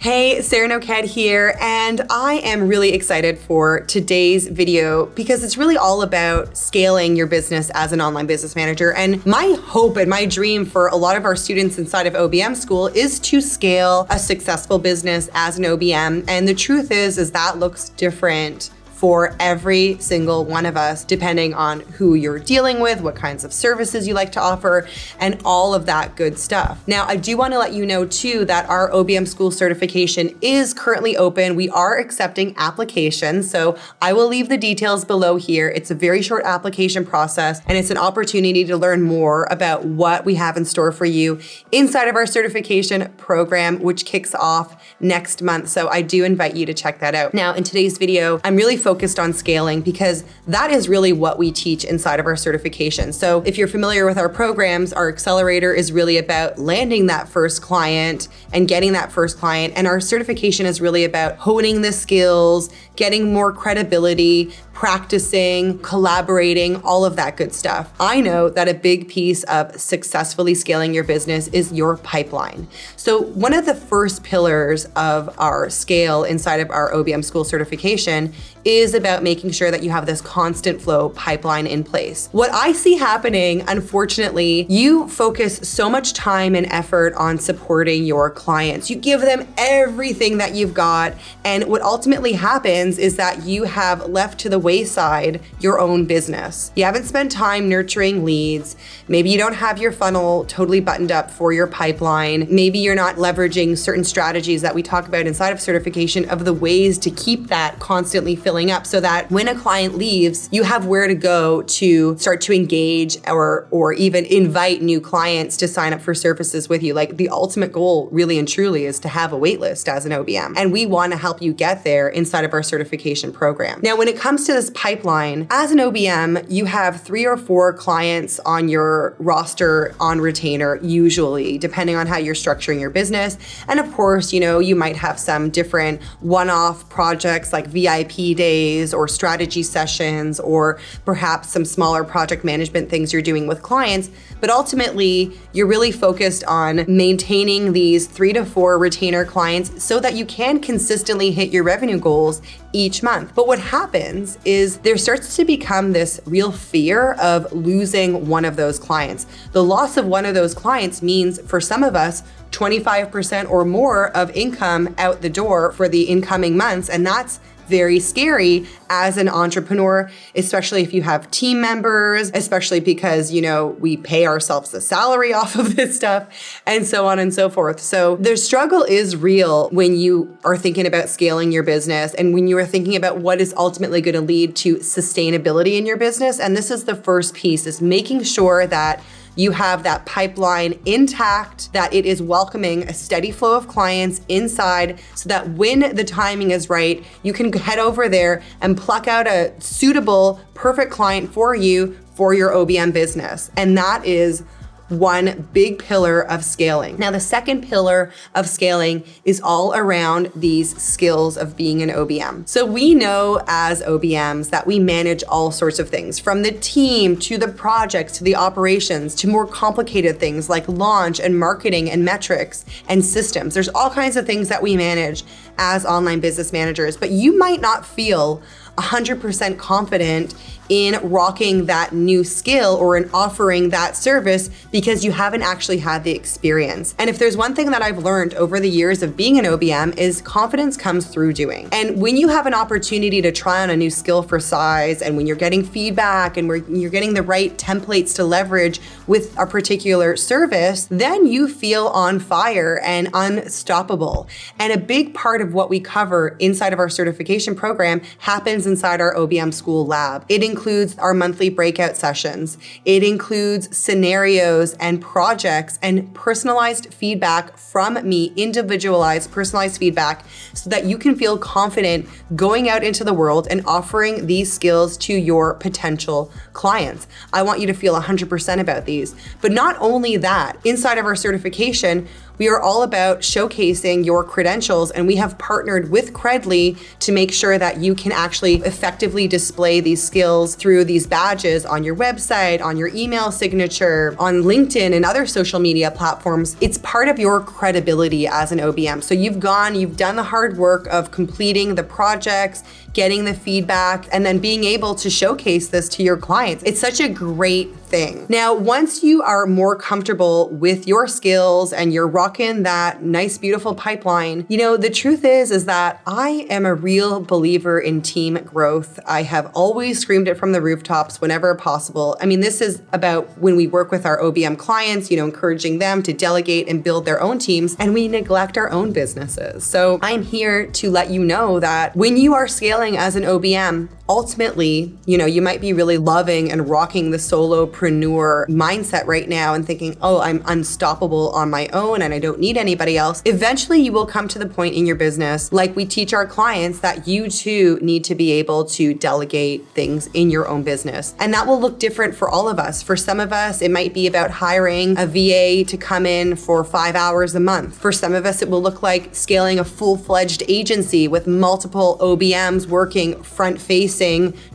Hey, Sarah Noked here, and I am really excited for today's video because it's really all about scaling your business as an online business manager. And my hope and my dream for a lot of our students inside of OBM School is to scale a successful business as an OBM. And the truth is that looks different for every single one of us, depending on who you're dealing with, what kinds of services you like to offer, and all of that good stuff. Now, I do want to let you know too that our OBM School certification is currently open. We are accepting applications, so I will leave the details below here. It's a very short application process, and it's an opportunity to learn more about what we have in store for you inside of our certification program, which kicks off next month. So I do invite you to check that out. Now, in today's video, I'm really focused on scaling because that is really what we teach inside of our certification. So if you're familiar with our programs, our accelerator is really about landing that first client and getting that first client. And our certification is really about honing the skills, getting more credibility, practicing, collaborating, all of that good stuff. I know that a big piece of successfully scaling your business is your pipeline. So one of the first pillars of our scale inside of our OBM School certification is about making sure that you have this constant flow pipeline in place. What I see happening, unfortunately, you focus so much time and effort on supporting your clients. You give them everything that you've got, and what ultimately happens is that you have left to the wayside your own business. You haven't spent time nurturing leads. Maybe you don't have your funnel totally buttoned up for your pipeline. Maybe you're not leveraging certain strategies that we talk about inside of certification of the ways to keep that constantly filling up so that when a client leaves, you have where to go to start to engage or even invite new clients to sign up for services with you. Like the ultimate goal really and truly is to have a wait list as an OBM. And we want to help you get there inside of our certification program. Now, when it comes to this pipeline, as an OBM, you have 3 or 4 clients on your roster on retainer, usually, depending on how you're structuring your business. And of course, you might have some different one-off projects like VIP days or strategy sessions, or perhaps some smaller project management things you're doing with clients. But ultimately, you're really focused on maintaining these 3 to 4 retainer clients so that you can consistently hit your revenue goals each month. But what happens is there starts to become this real fear of losing one of those clients. The loss of one of those clients means for some of us, 25% or more of income out the door for the incoming months. And that's very scary as an entrepreneur, especially if you have team members, especially because, we pay ourselves a salary off of this stuff and so on and so forth. So the struggle is real when you are thinking about scaling your business and when you are thinking about what is ultimately going to lead to sustainability in your business. And this is the first piece, is making sure that you have that pipeline intact, that it is welcoming a steady flow of clients inside so that when the timing is right, you can head over there and pluck out a suitable, perfect client for you for your OBM business. And that is one big pillar of scaling. Now, the second pillar of scaling is all around these skills of being an OBM. So we know as OBMs that we manage all sorts of things, from the team to the projects to the operations to more complicated things like launch and marketing and metrics and systems. There's all kinds of things that we manage as online business managers, but you might not feel 100% confident in rocking that new skill or in offering that service because you haven't actually had the experience. And if there's one thing that I've learned over the years of being an OBM is confidence comes through doing. And when you have an opportunity to try on a new skill for size, and when you're getting feedback and when you're getting the right templates to leverage with a particular service, then you feel on fire and unstoppable. And a big part of what we cover inside of our certification program happens inside our OBM School lab. It includes our monthly breakout sessions. It includes scenarios and projects and personalized feedback from me, individualized, personalized feedback, so that you can feel confident going out into the world and offering these skills to your potential clients. I want you to feel 100% about these. But not only that, inside of our certification, We are all about showcasing your credentials, and we have partnered with Credly to make sure that you can actually effectively display these skills through these badges on your website, on your email signature, on LinkedIn and other social media platforms. It's part of your credibility as an OBM. So you've done the hard work of completing the projects, getting the feedback, and then being able to showcase this to your clients. It's such a great thing. Now, once you are more comfortable with your skills and you're rocking that nice, beautiful pipeline, the truth is that I am a real believer in team growth. I have always screamed it from the rooftops whenever possible. I mean, this is about when we work with our OBM clients, encouraging them to delegate and build their own teams, and we neglect our own businesses. So I'm here to let you know that when you are scaling as an OBM, ultimately, you might be really loving and rocking the solopreneur mindset right now and thinking, oh, I'm unstoppable on my own and I don't need anybody else. Eventually, you will come to the point in your business, like we teach our clients, that you too need to be able to delegate things in your own business. And that will look different for all of us. For some of us, it might be about hiring a VA to come in for 5 hours a month. For some of us, it will look like scaling a full-fledged agency with multiple OBMs working front-facing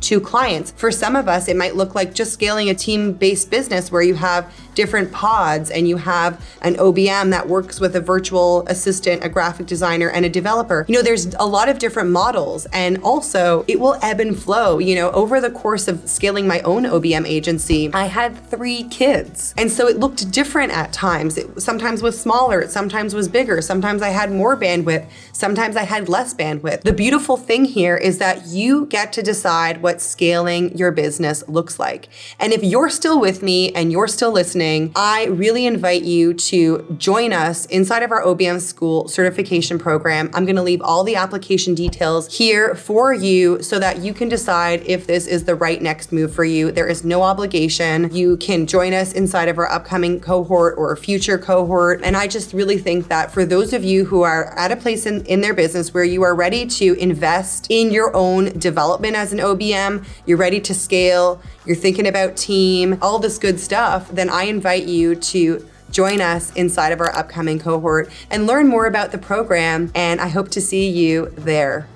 to clients. For some of us, it might look like just scaling a team-based business where you have different pods and you have an OBM that works with a virtual assistant, a graphic designer, and a developer. There's a lot of different models, and also it will ebb and flow. Over the course of scaling my own OBM agency, I had 3 kids. And so it looked different at times. It sometimes was smaller, it sometimes was bigger, sometimes I had more bandwidth, sometimes I had less bandwidth. The beautiful thing here is that you get to decide what scaling your business looks like. And if you're still with me and you're still listening, I really invite you to join us inside of our OBM School certification program. I'm going to leave all the application details here for you so that you can decide if this is the right next move for you. There is no obligation. You can join us inside of our upcoming cohort or a future cohort. And I just really think that for those of you who are at a place in their business where you are ready to invest in your own development as an OBM, you're ready to scale, you're thinking about team, all this good stuff, then I invite you to join us inside of our upcoming cohort and learn more about the program. And I hope to see you there.